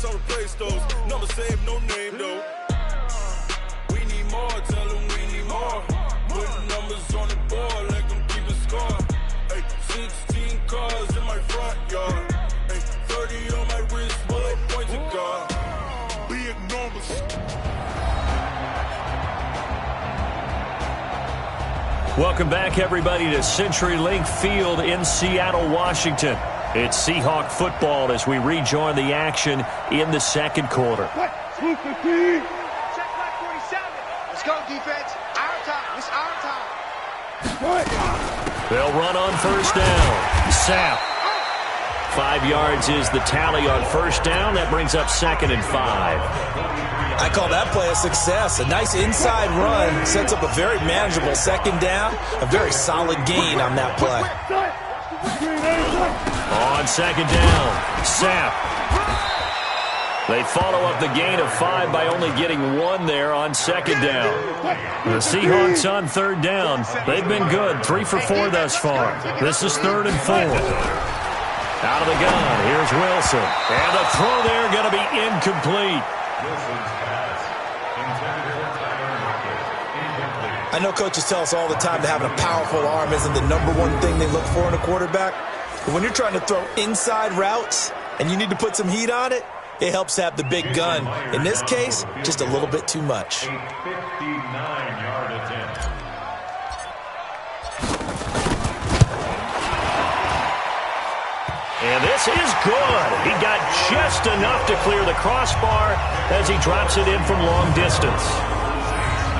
I'll replace those. Number save, no name though. We need more, tell them we need more. Putting numbers on the board, let them keep a score. Ay, 16 cars in my front yard. Ay, 30 on my wrist, bullet points to God. Be enormous. Welcome back, everybody, to CenturyLink Field in Seattle, Washington. It's Seahawk football as we rejoin the action in the second quarter. Check back 47. Let's go, defense. Our time. It's our time. They'll run on first down. Sapp. 5 yards is the tally on first down. That brings up 2nd and 5. I call that play a success. A nice inside run sets up a very manageable second down. A very solid gain on that play. On second down, Sapp. They follow up the gain of 5 by only getting 1 there on second down. The Seahawks on third down. They've been good, 3 for 4 thus far. This is 3rd and 4. Out of the gun, here's Wilson. And the throw there going to be incomplete. I know coaches tell us all the time that having a powerful arm isn't the #1 thing they look for in a quarterback. But when you're trying to throw inside routes and you need to put some heat on it, it helps to have the big gun. In this case, just a little bit too much. And this is good. He got just enough to clear the crossbar as he drops it in from long distance.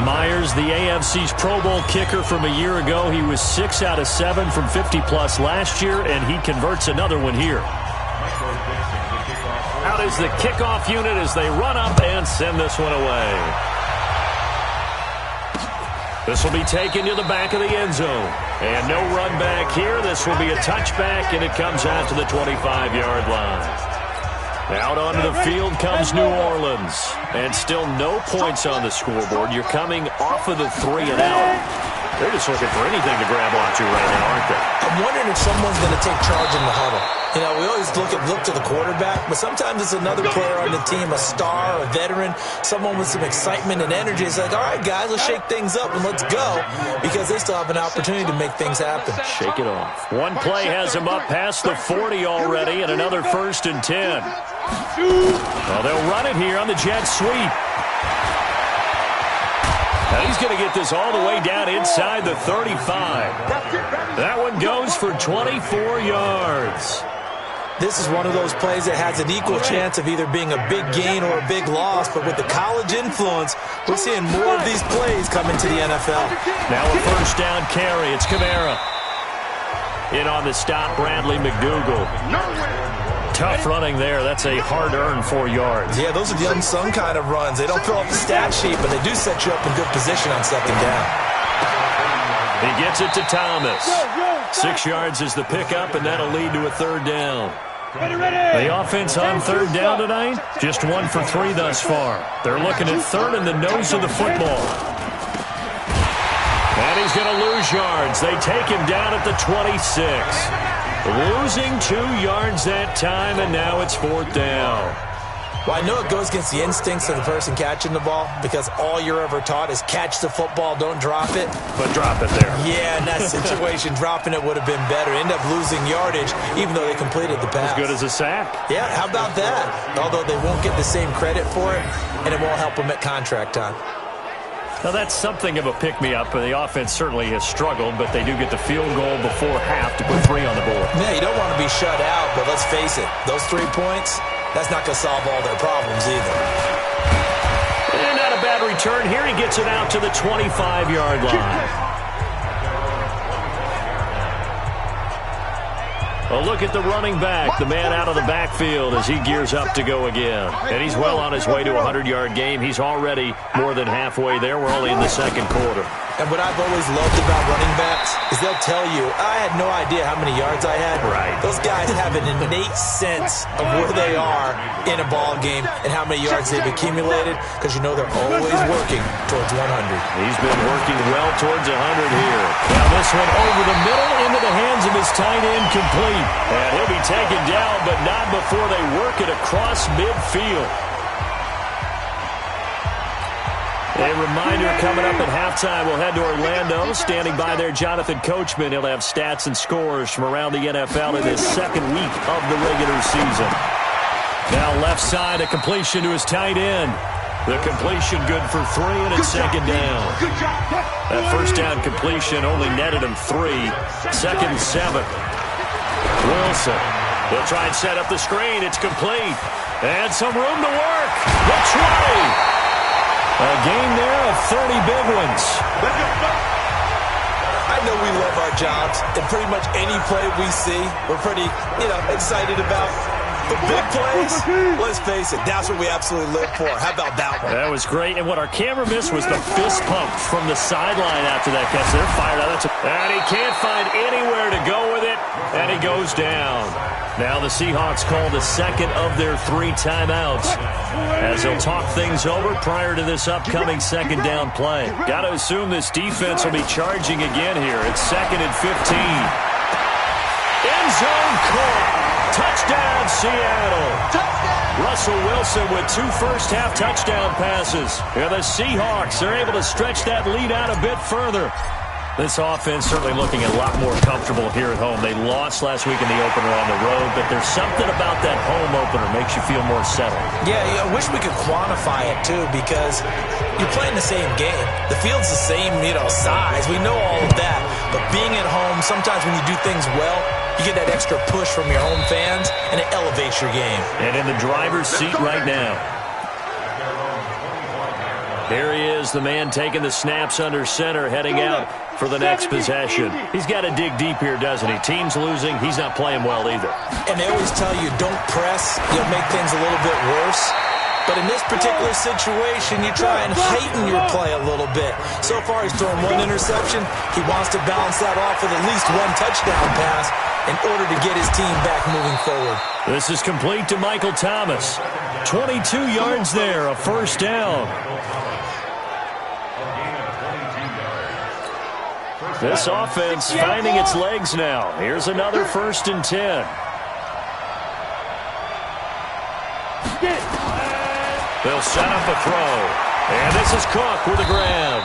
Myers, the AFC's Pro Bowl kicker from a year ago. He was 6 out of 7 from 50-plus last year, and he converts another one here. Out is the kickoff unit as they run up and send this one away. This will be taken to the back of the end zone. And no run back here. This will be a touchback, and it comes out to the 25-yard line. Out onto the field comes New Orleans. And still no points on the scoreboard. You're coming off of the 3 and out. They're just looking for anything to grab onto right now, aren't they? I'm wondering if someone's going to take charge in the huddle. You know, we always look to the quarterback, but sometimes it's another player on the team, a star, a veteran, someone with some excitement and energy. It's like, all right, guys, let's shake things up and let's go, because they still have an opportunity to make things happen. Shake it off. One play has him up past the 40 already, and another 1st and 10. Well, they'll run it here on the jet sweep. Now he's going to get this all the way down inside the 35. That one goes for 24 yards. This is one of those plays that has an equal chance of either being a big gain or a big loss, but with the college influence, we're seeing more of these plays come into the NFL. Now a first down carry. It's Kamara. In on the stop, Bradley McDougal. Tough running there. That's a hard-earned 4 yards. Yeah, those are the unsung kind of runs. They don't fill up the stat sheet, but they do set you up in good position on second down. He gets it to Thomas. 6 yards is the pickup, and that'll lead to a 3rd down. The offense on 3rd down tonight, just 1 for 3 thus far. They're looking at 3rd in the nose of the football. And he's going to lose yards. They take him down at the 26. Losing 2 yards that time, and now it's 4th down. Well, I know it goes against the instincts of the person catching the ball, because all you're ever taught is catch the football, don't drop it. But drop it there. Yeah, in that situation, dropping it would have been better. End up losing yardage, even though they completed the pass. As good as a sack. Yeah, how about that? Although they won't get the same credit for it, and it won't help them at contract time. Now, that's something of a pick-me-up. The offense certainly has struggled, but they do get the field goal before half to put 3 on the board. Yeah, you don't want to be shut out, but let's face it, those 3 points, that's not going to solve all their problems either. And not a bad return here. He gets it out to the 25-yard line. A look at the running back, the man out of the backfield as he gears up to go again. And he's well on his way to a 100-yard game. He's already more than halfway there. We're only in the second quarter. And what I've always loved about running backs is they'll tell you, I had no idea how many yards I had. Right. Those guys have an innate sense of where they are in a ball game and how many yards they've accumulated, because you know they're always working towards 100. He's been working well towards 100 here. Now this one over the middle into the hands of his tight end, complete. And he'll be taken down, but not before they work it across midfield. A reminder coming up at halftime, we'll head to Orlando. Standing by there, Jonathan Coachman. He'll have stats and scores from around the NFL in his second week of the regular season. Now left side, a completion to his tight end. The completion good for 3, and it's second down. That first down completion only netted him 3. Second and 7. Wilson. He'll try and set up the screen. It's complete. And some room to work. The 20. A game there of 30 big ones. I know we love our jobs, and pretty much any play we see, we're pretty, excited about. The big plays, let's face it, that's what we absolutely live for. How about that one? That was great, and what our camera missed was the fist pump from the sideline after that catch. They're fired out. And he can't find anywhere to go with it, and he goes down. Now the Seahawks call the second of their 3 timeouts as they'll talk things over prior to this upcoming second down play. Got to assume this defense will be charging again here. It's 2nd and 15. End zone caught. Touchdown, Seattle. Touchdown. Russell Wilson with 2 first-half touchdown passes. And the Seahawks are able to stretch that lead out a bit further. This offense certainly looking a lot more comfortable here at home. They lost last week in the opener on the road, but there's something about that home opener makes you feel more settled. Yeah, I wish we could quantify it, too, because you're playing the same game. The field's the same, size. We know all of that. But being at home, sometimes when you do things well, you get that extra push from your home fans, and it elevates your game. And in the driver's seat right now. Here he is, the man taking the snaps under center, heading out for the next possession. He's got to dig deep here, doesn't he? Team's losing. He's not playing well either. And they always tell you, don't press. You'll make things a little bit worse. But in this particular situation, you try and heighten your play a little bit. So far, he's thrown 1 interception. He wants to balance that off with at least 1 touchdown pass in order to get his team back moving forward. This is complete to Michael Thomas. 22 yards there, a first down. This offense finding its legs now. Here's another 1st and 10. They'll set up a throw. And this is Cook with a grab.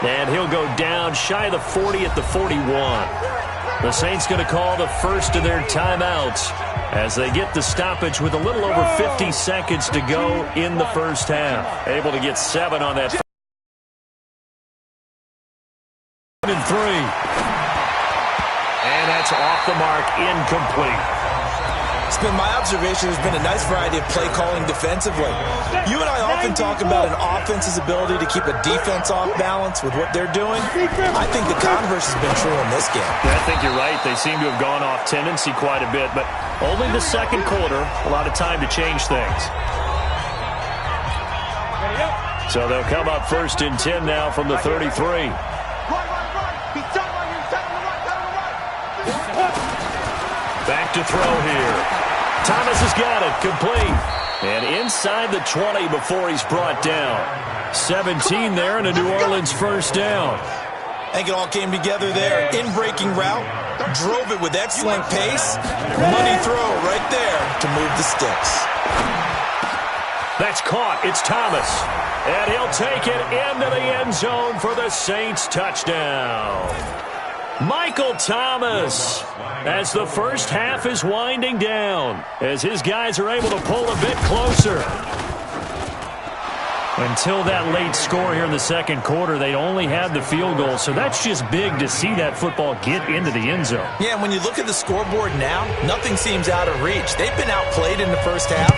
And he'll go down shy of the 40 at the 41. The Saints going to call the first of their timeouts as they get the stoppage with a little over 50 seconds to go in the first half. Able to get 7 on that. And 3. And that's off the mark, incomplete. It's been my observation there's been a nice variety of play calling defensively. You and I often talk about an offense's ability to keep a defense off balance with what they're doing. I think the converse has been true in this game. Yeah, I think you're right. They seem to have gone off tendency quite a bit, but only the second quarter, a lot of time to change things. So they'll come up 1st and 10 now from the 33. Back to throw here. Thomas has got it, complete. And inside the 20 before he's brought down. 17 there and a New Orleans first down. I think it all came together there. In-breaking route, drove it with excellent pace. Money throw right there to move the sticks. That's caught. It's Thomas. And he'll take it into the end zone for the Saints touchdown. Michael Thomas, as the first half is winding down, as his guys are able to pull a bit closer. Until that late score here in the second quarter, they'd only had the field goal, so that's just big to see that football get into the end zone. Yeah, and when you look at the scoreboard now, nothing seems out of reach. They've been outplayed in the first half.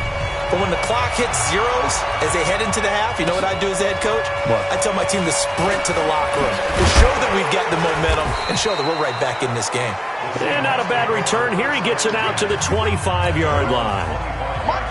But when the clock hits zeros as they head into the half, you know what I do as the head coach? What? I tell my team to sprint to the locker room to show that we've got the momentum and show that we're right back in this game. And not a bad return here. He gets it out to the 25-yard line.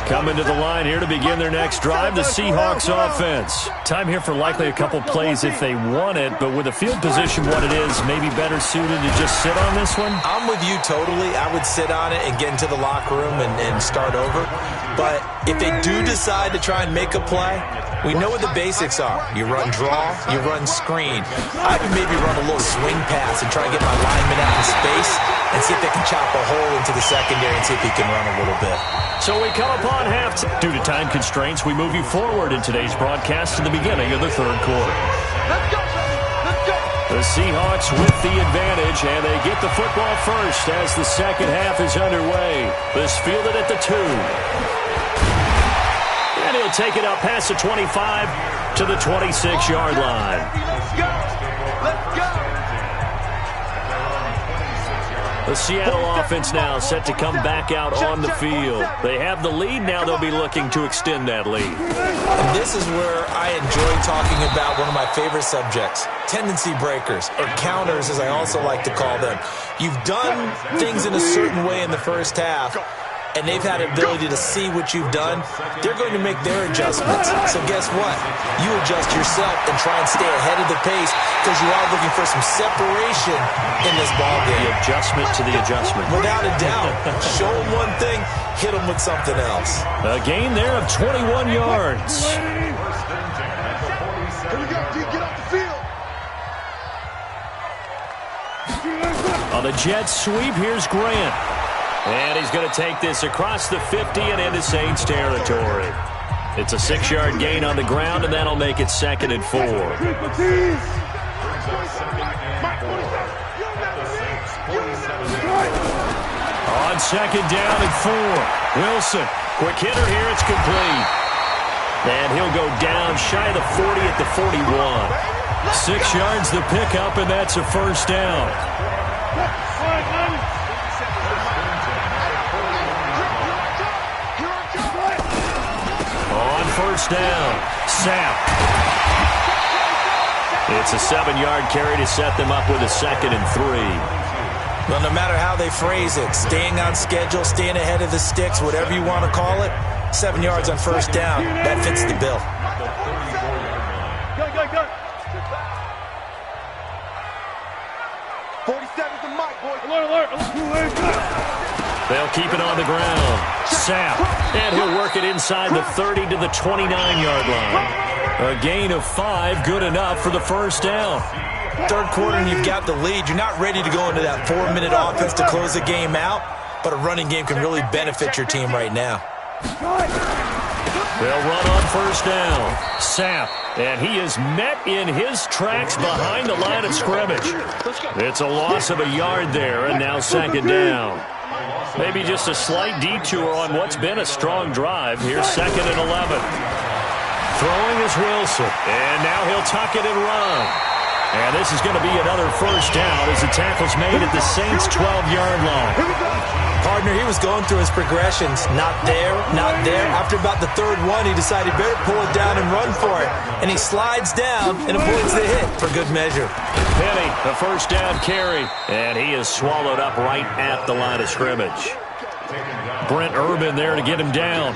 Coming to the line here to begin their next drive, the Seahawks offense. Time here for likely a couple plays if they want it, but with the field position what it is, maybe better suited to just sit on this one? I'm with you totally. I would sit on it and get into the locker room and start over. But if they do decide to try and make a play, we know what the basics are. You run draw, you run screen. I would maybe run a little swing pass and try to get my lineman out in space and see if they can chop a hole into the secondary and see if he can run a little bit. So we come upon halftime. Due to time constraints, we move you forward in today's broadcast to the beginning of the third quarter. Let's go, let's go. The Seahawks with the advantage, and they get the football first as the second half is underway. This fielded at the 2. And he'll take it up past the 25 to the 26-yard line. Let's go, let's go. The Seattle offense now set to come back out on the field. They have the lead. Now they'll be looking to extend that lead. And this is where I enjoy talking about one of my favorite subjects, tendency breakers, or counters as I also like to call them. You've done things in a certain way in the first half, and they've had an ability to see what you've done. They're going to make their adjustments. So guess what? You adjust yourself and try and stay ahead of the pace because you are looking for some separation in this ballgame. The adjustment to the adjustment. Without a doubt. Show them one thing, hit them with something else. A gain there of 21 yards. Here we go, D, get off the field. On the jet sweep, here's Grant. And he's going to take this across the 50 and into Saints territory. It's a 6-yard gain on the ground, and that'll make it 2nd and 4. On 2nd down and 4. Wilson, quick hitter here, it's complete. And he'll go down shy of the 40 at the 41. 6 yards the pickup, and that's a first down. On first down, Sapp. It's a 7-yard carry to set them up with a 2nd and 3. Well, no matter how they phrase it, staying on schedule, staying ahead of the sticks, whatever you want to call it, 7 yards on first down, that fits the bill. Go. 47's the mic, boys. Alert. They'll keep it on the ground. Sapp, and he'll work it inside the 30 to the 29-yard line. A gain of 5, good enough for the first down. Third quarter and you've got the lead. You're not ready to go into that 4-minute offense to close the game out, but a running game can really benefit your team right now. They'll run on first down. Sapp, and he is met in his tracks behind the line of scrimmage. It's a loss of a yard there, and now 2nd down. Maybe just a slight detour on what's been a strong drive. Here's 2nd and 11. Throwing is Wilson, and now he'll tuck it and run. And this is going to be another first down as the tackle's made at the Saints' 12-yard line. Partner, he was going through his progressions. Not there, not there. After about the 3rd one, he decided better pull it down and run for it. And he slides down and avoids the hit for good measure. Penny, the first down carry. And he is swallowed up right at the line of scrimmage. Brent Urban there to get him down.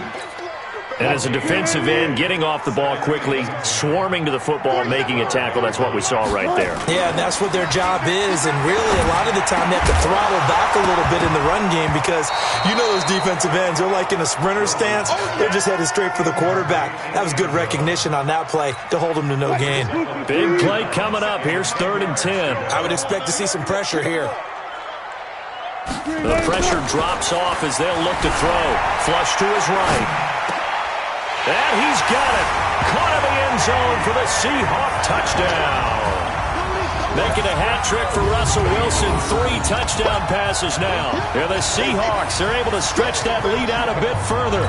And as a defensive end, getting off the ball quickly, swarming to the football, making a tackle, that's what we saw right there. Yeah, and that's what their job is. And really, a lot of the time, they have to throttle back a little bit in the run game because you know those defensive ends, they're like in a sprinter stance. They're just headed straight for the quarterback. That was good recognition on that play to hold them to no gain. Big play coming up. Here's 3rd and 10. I would expect to see some pressure here. The pressure drops off as they'll look to throw. Flush to his right. And he's got it. Caught in the end zone for the Seahawk touchdown. Making a hat trick for Russell Wilson. 3 touchdown passes now. And the Seahawks are able to stretch that lead out a bit further.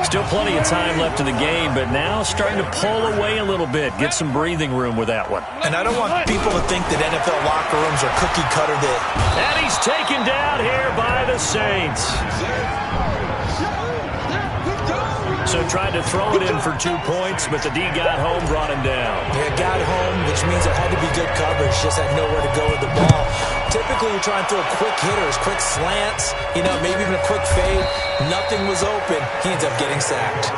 Still plenty of time left in the game, but now starting to pull away a little bit. Get some breathing room with that one. And I don't want people to think that NFL locker rooms are cookie cutter that. And he's taken down here by the Saints. So tried to throw it in for 2 points, but the D got home, brought him down. Yeah, got home, which means there had to be good coverage. Just had nowhere to go with the ball. Typically, you're trying to throw quick hitters, quick slants, maybe even a quick fade. Nothing was open. He ends up getting sacked.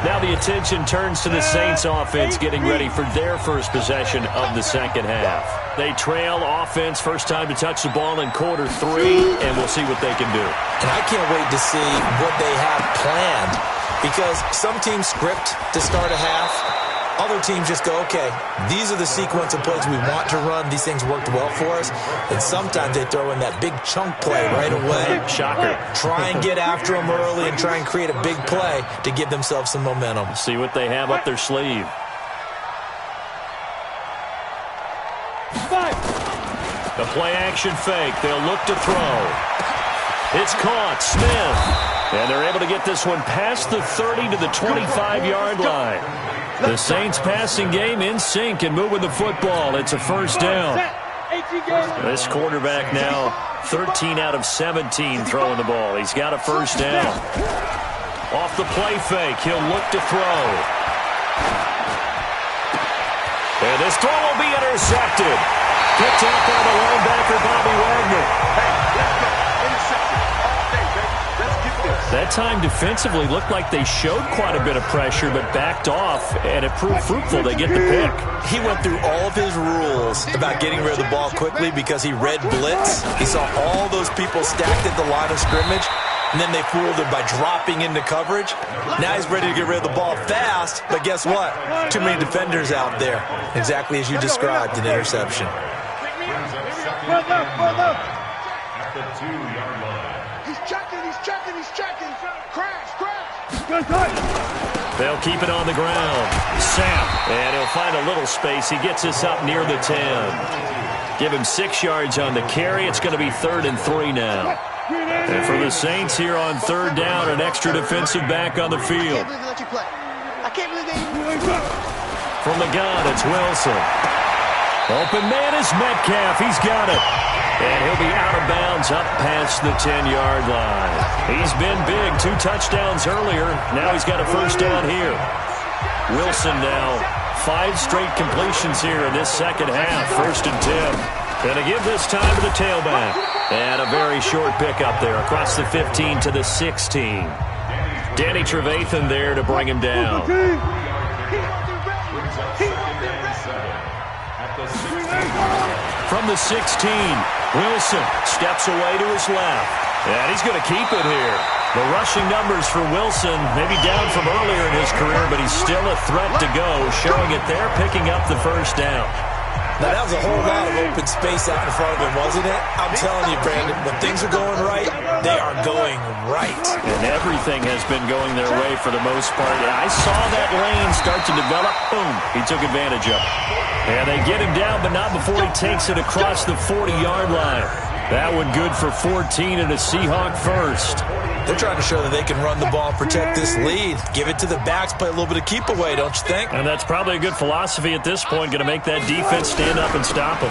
Now the attention turns to the Saints offense getting ready for their first possession of the second half. They trail offense, first time to touch the ball in quarter 3, and we'll see what they can do. And I can't wait to see what they have planned, because some teams script to start a half. Other teams just go, okay, these are the sequence of plays we want to run. These things worked well for us. And sometimes they throw in that big chunk play right away. Shocker. Try and get after them early and try and create a big play to give themselves some momentum. See what they have up their sleeve. The play action fake. They'll look to throw. It's caught. Smith. And they're able to get this one past the 30 to the 25-yard line. The Saints passing game in sync and moving the football. It's a first down. This quarterback now 13 out of 17 throwing the ball. He's got a first down. Off the play fake, he'll look to throw. And this throw will be intercepted. Picked up by the linebacker, Bobby Wagner. That time defensively looked like they showed quite a bit of pressure but backed off, and it proved fruitful. They get the pick. He went through all of his rules about getting rid of the ball quickly because he read blitz. He saw all those people stacked at the line of scrimmage, and then they fooled him by dropping into coverage. Now he's ready to get rid of the ball fast, but guess what? Too many defenders out there. Exactly as you described, an interception. At the 2-yard line. He's checking. Crash. They'll keep it on the ground. Sapp, and he'll find a little space. He gets us up near the 10. Give him 6 yards on the carry. It's going to be 3rd and 3 now. And for the Saints here on 3rd down, an extra defensive back on the field. I can't believe they... From the gun, it's Wilson. Open man is Metcalf. He's got it. And he'll be out of bounds up past the 10-yard line. He's been big. 2 touchdowns earlier. Now he's got a first down here. Wilson now 5 straight completions here in this second half. 1st and 10. Going to give this time to the tailback. And a very short pickup there across the 15 to the 16. Danny Trevathan there to bring him down. From the 16, Wilson steps away to his left. And he's going to keep it here. The rushing numbers for Wilson, maybe down from earlier in his career, but he's still a threat to go, showing it there, picking up the first down. Now, that was a whole lot of open space out in front of him, wasn't it? I'm telling you, Brandon, when things are going right, they are going right. And everything has been going their way for the most part. I saw that lane start to develop. Boom. He took advantage of it. And they get him down, but not before he takes it across the 40-yard line. That one good for 14 and a Seahawk first. They're trying to show that they can run the ball and protect this lead. Give it to the backs, play a little bit of keep away, don't you think? And that's probably a good philosophy at this point, going to make that defense stand up and stop them.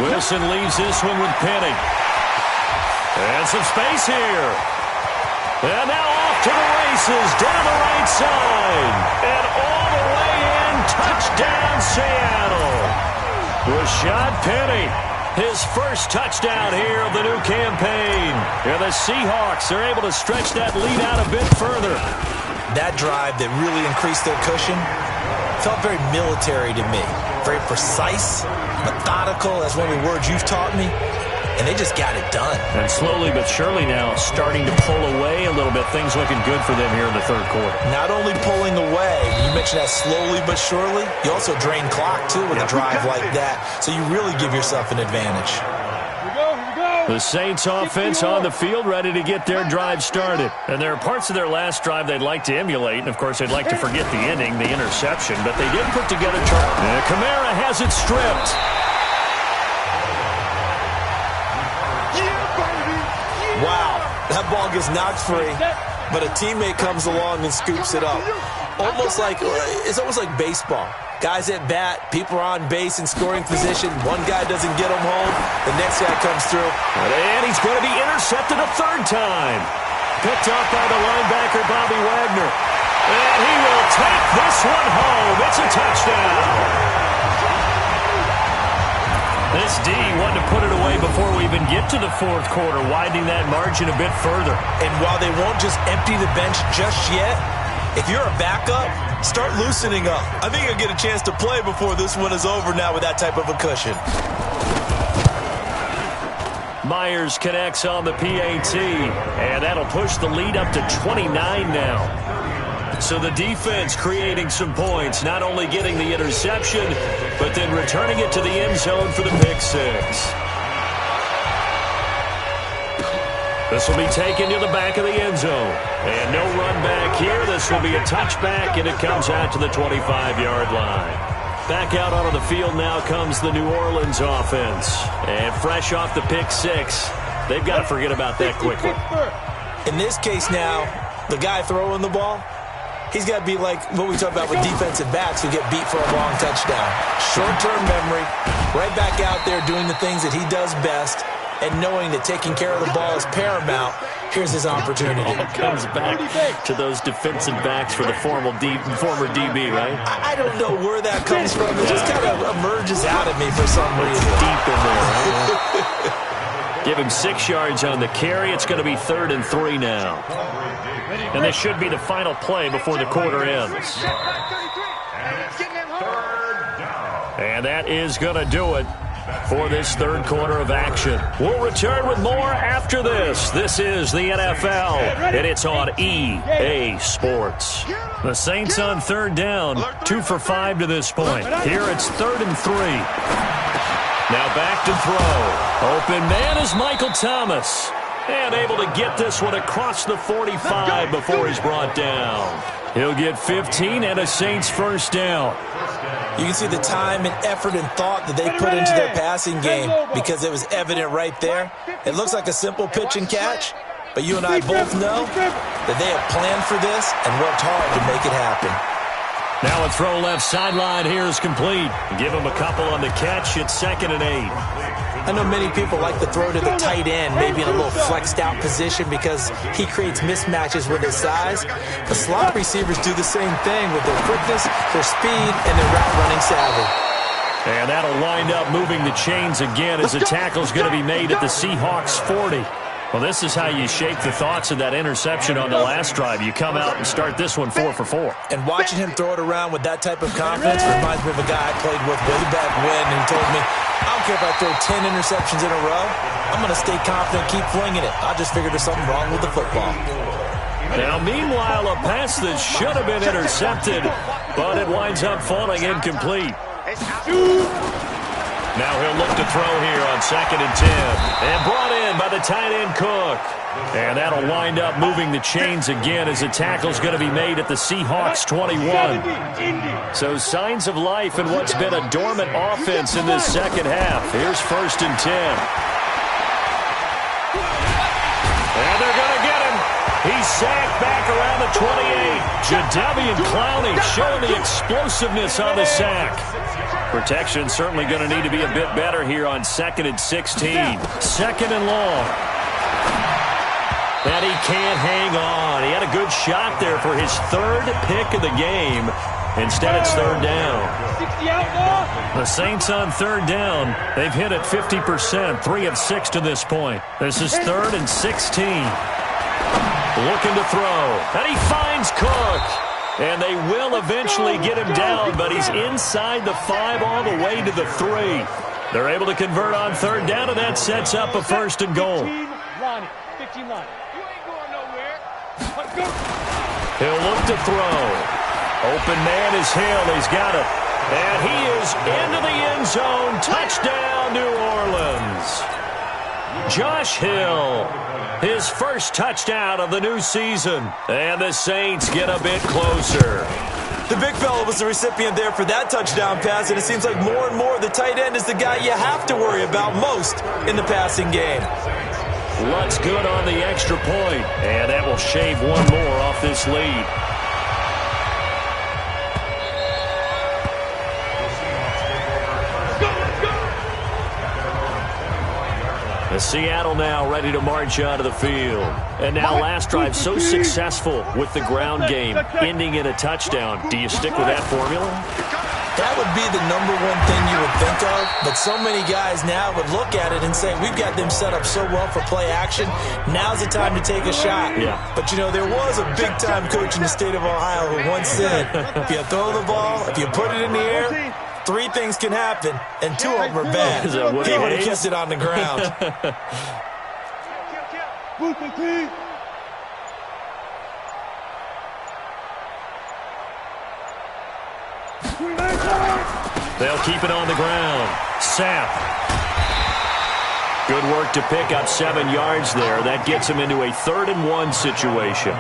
Wilson leaves this one with Penny. And some space here. And now off to the races, down the right side. And all the way in, touchdown Seattle. Rashad Penny. His first touchdown here of the new campaign. And the Seahawks are able to stretch that lead out a bit further. That drive that really increased their cushion felt very military to me. Very precise, methodical. That's one of the words you've taught me. And they just got it done. And slowly but surely now starting to pull away a little bit. Things looking good for them here in the third quarter. Not only pulling away, you mentioned that slowly but surely, you also drain clock too with a drive like that. So you really give yourself an advantage. The Saints offense on the field ready to get their drive started. And there are parts of their last drive they'd like to emulate. And, of course, they'd like to forget the ending, the interception. But they did put together charge. And Kamara has it stripped. Wow, that ball gets knocked free, but a teammate comes along and scoops it up. It's almost like baseball. Guys at bat, people are on base in scoring position. One guy doesn't get them home, the next guy comes through. And he's going to be intercepted a 3rd time. Picked up by the linebacker, Bobby Wagner. And he will take this one home. It's a touchdown. This D wanted to put it away before we even get to the fourth quarter, widening that margin a bit further. And while they won't just empty the bench just yet, if you're a backup, start loosening up. I think you'll get a chance to play before this one is over now with that type of a cushion. Myers connects on the PAT, and that'll push the lead up to 29 now. So the defense creating some points, not only getting the interception, but then returning it to the end zone for the pick six. This will be taken to the back of the end zone. And no run back here. This will be a touchback, and it comes out to the 25-yard line. Back out onto the field now comes the New Orleans offense. And fresh off the pick six, they've got to forget about that quickly. In this case now, the guy throwing the ball, he's got to be like what we talk about with defensive backs who get beat for a long touchdown. Short-term memory, right back out there doing the things that he does best, and knowing that taking care of the ball is paramount. Here's his opportunity. It comes back to those defensive backs for the former DB, right? I don't know where that comes from. It just kind of emerges out of me for some reason. Deep in there, right? Give him 6 yards on the carry. It's going to be 3rd and 3 now. And this should be the final play before the quarter ends. And that is going to do it for this third quarter of action. We'll return with more after this. This is the NFL, and it's on EA Sports. The Saints on third down, 2 for 5 to this point. Here it's 3rd and 3. Now back to throw. Open man is Michael Thomas. And able to get this one across the 45 before he's brought down. He'll get 15 and a Saints first down. You can see the time and effort and thought that they put into their passing game because it was evident right there. It looks like a simple pitch and catch, but you and I both know that they have planned for this and worked hard to make it happen. Now a throw left sideline here is complete. Give him a couple on the catch. It's 2nd and 8. I know many people like to throw to the tight end, maybe in a little flexed out position because he creates mismatches with his size. The slot receivers do the same thing with their quickness, their speed, and their route running savvy. And that'll wind up moving the chains again as the tackle's going to be made at the Seahawks 40. Well, this is how you shape the thoughts of that interception on the last drive. You come out and start this one 4 for 4. And watching him throw it around with that type of confidence reminds me of a guy I played with way back when, and he told me, I don't care if I throw 10 interceptions in a row. I'm going to stay confident, keep flinging it. I just figured there's something wrong with the football. Now, meanwhile, a pass that should have been intercepted, but it winds up falling incomplete. Now he'll look to throw here on 2nd and 10. And brought in by the tight end Cook. And that'll wind up moving the chains again as the tackle's going to be made at the Seahawks 21. So signs of life in what's been a dormant offense in this second half. Here's 1st and 10. And they're going to get him. He's sacked back around the 28. Jadeveon Clowney showing the explosiveness on the sack. Protection certainly going to need to be a bit better here on 2nd and 16. 2nd and long. And he can't hang on. He had a good shot there for his 3rd pick of the game. Instead, it's 3rd down. The Saints on 3rd down. They've hit it 50%, 3 of 6 to this point. This is 3rd and 16. Looking to throw. And he finds Cook. And they will eventually get him down, but he's inside the 5 all the way to the 3. They're able to convert on 3rd down, and that sets up a 1st and goal. 15 line. You ain't going nowhere. He'll look to throw. Open man is Hill. He's got it. And he is into the end zone. Touchdown, New Orleans. Josh Hill, his first touchdown of the new season. And the Saints get a bit closer. The big fella was the recipient there for that touchdown pass, and it seems like more and more the tight end is the guy you have to worry about most in the passing game. Lutz good on the extra point, and that will shave one more off this lead. Seattle now ready to march out of the field. And now last drive so successful with the ground game, ending in a touchdown. Do you stick with that formula? That would be the number one thing you would think of, but so many guys now would look at it and say, we've got them set up so well for play action, now's the time to take a shot. Yeah. But, you know, there was a big-time coach in the state of Ohio who once said, if you throw the ball, if you put it in the air, 3 things can happen, and 2 of them are bad. Is that what He it would have is? kissed it on the ground. They'll keep it on the ground. Sapp. Good work to pick up 7 yards there. That gets him into a 3rd and 1 situation.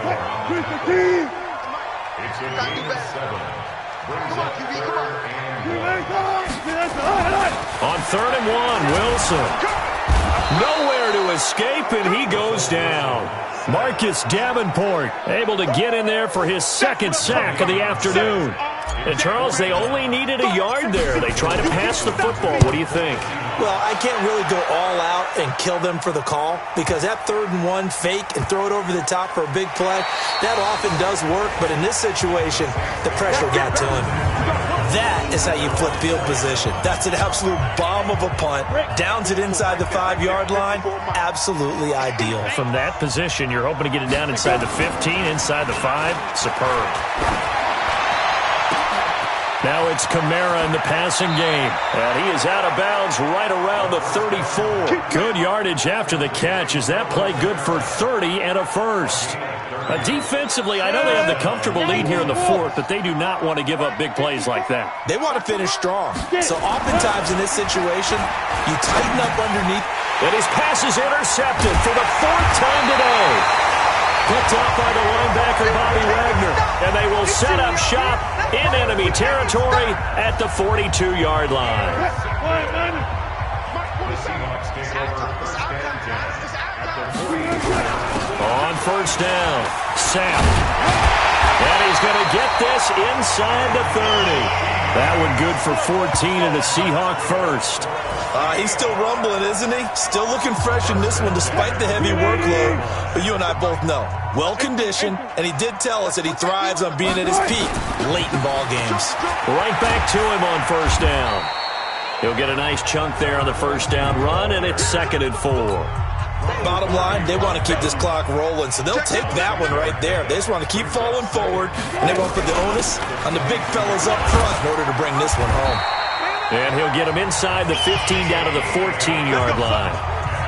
On 3rd and 1, Wilson. Nowhere to escape, and he goes down. Marcus Davenport able to get in there for his 2nd sack of the afternoon. And, Charles, they only needed a yard there. They try to pass the football. What do you think? Well, I can't really go all out and kill them for the call because that 3rd and 1 fake and throw it over the top for a big play, that often does work. But in this situation, the pressure got to him. That is how you flip field position. That's an absolute bomb of a punt. Downs it inside the 5-yard line. Absolutely ideal. From that position, you're hoping to get it down inside the 15, inside the 5. Superb. Now it's Kamara in the passing game. And he is out of bounds right around the 34. Good yardage after the catch. Is that play good for 30 and a first? Defensively, I know they have the comfortable lead here in the 4th, but they do not want to give up big plays like that. They want to finish strong. So oftentimes in this situation, you tighten up underneath. And his pass is intercepted for the 4th time today. Picked up by the linebacker, Bobby Wagner. And they will set up shop in enemy territory at the 42-yard line. On 1st down, Sapp. And he's going to get this inside the 30. That one good for 14 and a Seahawk first. He's still rumbling, isn't he? Still looking fresh in this one despite the heavy workload. But you and I both know, well-conditioned, and he did tell us that he thrives on being at his peak late in ball games. Right back to him on 1st down. He'll get a nice chunk there on the 1st down run, and it's 2nd and 4. Bottom line, they want to keep this clock rolling, so they'll take that one right there. They just want to keep falling forward, and they won't put the onus on the big fellas up front in order to bring this one home. And he'll get him inside the 15 down to the 14-yard line.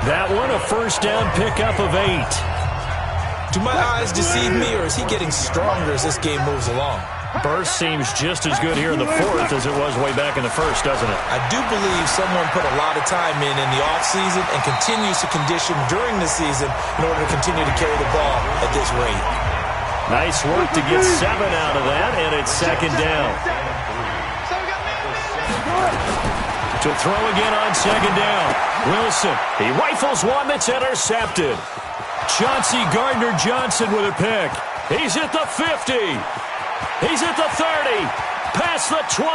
That one a 1st down pickup of 8. Do my eyes deceive me, or is he getting stronger as this game moves along? Burst seems just as good here in the 4th as it was way back in the 1st, doesn't it? I do believe someone put a lot of time in the offseason and continues to condition during the season in order to continue to carry the ball at this rate. Nice work to get 7 out of that, and it's 2nd down. To throw again on 2nd down. Wilson, he rifles one that's intercepted. Chauncey Gardner-Johnson with a pick. He's at the 50. He's at the 30, past the 20,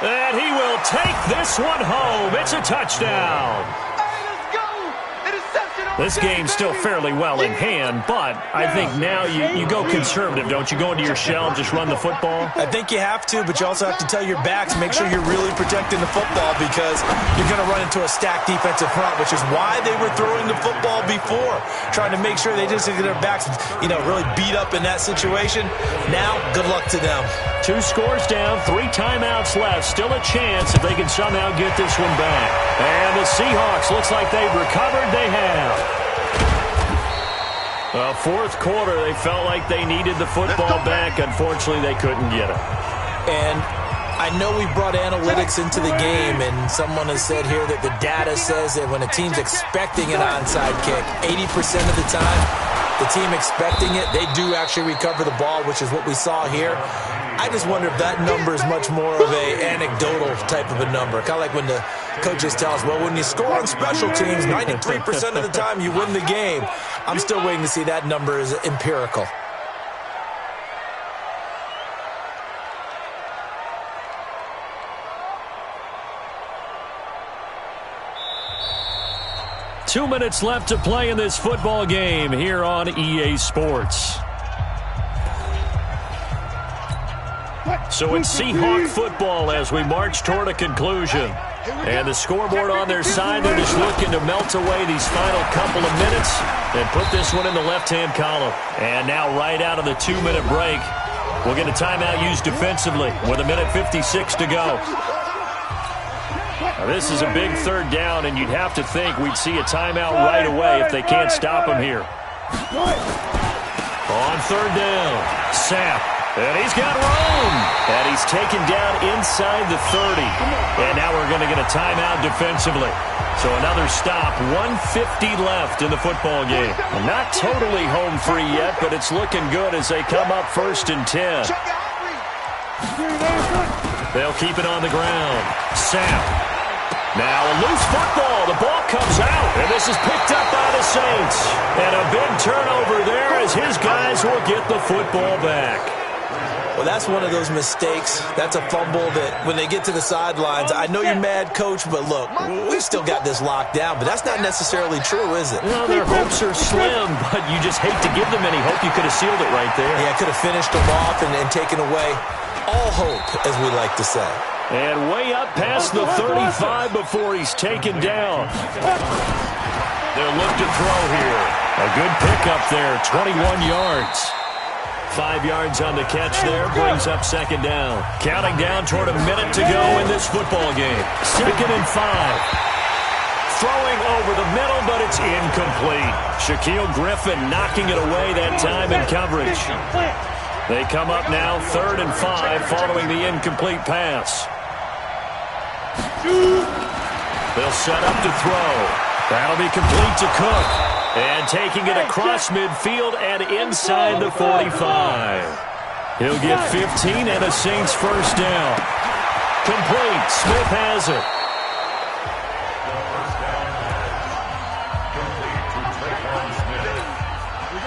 and he will take this one home. It's a touchdown. This game's still fairly well in hand, but I think now you go conservative, don't you? Go into your shell and just run the football? I think you have to, but you also have to tell your backs, make sure you're really protecting the football because you're going to run into a stacked defensive front, which is why they were throwing the football before, trying to make sure they just get their backs, really beat up in that situation. Now, good luck to them. 2 scores down, 3 timeouts left. Still a chance if they can somehow get this one back. And the Seahawks, looks like they've recovered. They have. Well, 4th quarter, they felt like they needed the football back. Unfortunately, they couldn't get it. And I know we brought analytics into the game, and someone has said here that the data says that when a team's expecting an onside kick, 80% of the time, the team expecting it, they do actually recover the ball, which is what we saw here. I just wonder if that number is much more of an anecdotal type of a number. Kind of like when the coaches tell us, well, when you score on special teams, 93% of the time you win the game. I'm still waiting to see that number is empirical. Two minutes left to play in this football game here on EA Sports. So it's Seahawk football as we march toward a conclusion. And the scoreboard on their side, they're just looking to melt away these final couple of minutes and put this one in the left-hand column. And now right out of the 2-minute break, we'll get a timeout used defensively with 1:56 to go. Now, this is a big third down, and you'd have to think we'd see a timeout right away if they can't stop him here. On third down, Sapp. And he's got room. And he's taken down inside the 30. And now we're going to get a timeout defensively. So another stop, 1:50 left in the football game. Not totally home free yet, but it's looking good as they come up 1st and 10. They'll keep it on the ground. Sapp. Now a loose football. The ball comes out. And this is picked up by the Saints. And a big turnover there as his guys will get the football back. Well, that's one of those mistakes. That's a fumble that when they get to the sidelines, I know you're mad, Coach, but look, we've still got this locked down. But that's not necessarily true, is it? Well, their hopes are slim, but you just hate to give them any hope. You could have sealed it right there. Yeah, could have finished them off and taken away all hope, as we like to say. And way up past the 35 before he's taken down. They'll look to throw here. A good pickup there, 21 yards. 5 yards on the catch there, brings up 2nd down. Counting down toward a minute to go in this football game. 2nd and 5. Throwing over the middle, but it's incomplete. Shaquille Griffin knocking it away that time in coverage. They come up now 3rd and 5 following the incomplete pass. They'll set up to throw. That'll be complete to Cook. And taking it across midfield and inside the 45. He'll get 15 and a Saints 1st down. Complete. Smith has it.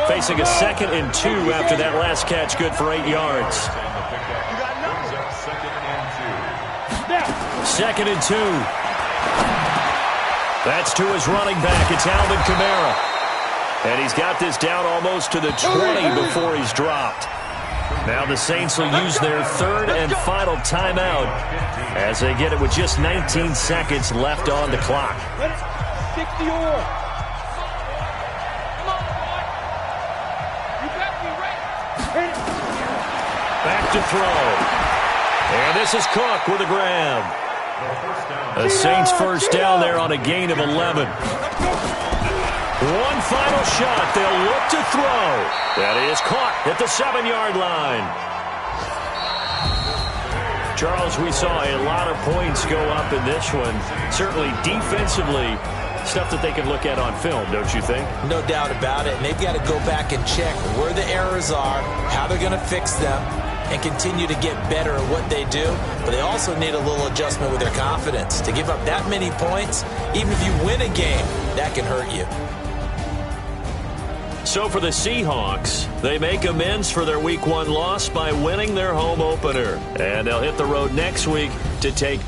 Facing a 2nd and 2 after that last catch, good for 8 yards. 2nd and 2. That's to his running back. It's Alvin Kamara. And he's got this down almost to the 20 before he's dropped. Now the Saints will use their 3rd and final timeout as they get it with just 19 seconds left on the clock. Back to throw. And this is Cook with a grab. The Saints 1st down there on a gain of 11. One final shot. They'll look to throw. That is caught at the 7-yard line. Charles, we saw a lot of points go up in this one. Certainly defensively, stuff that they can look at on film, don't you think? No doubt about it. And they've got to go back and check where the errors are, how they're going to fix them, and continue to get better at what they do. But they also need a little adjustment with their confidence. To give up that many points, even if you win a game, that can hurt you. So for the Seahawks, they make amends for their Week 1 loss by winning their home opener. And they'll hit the road next week to take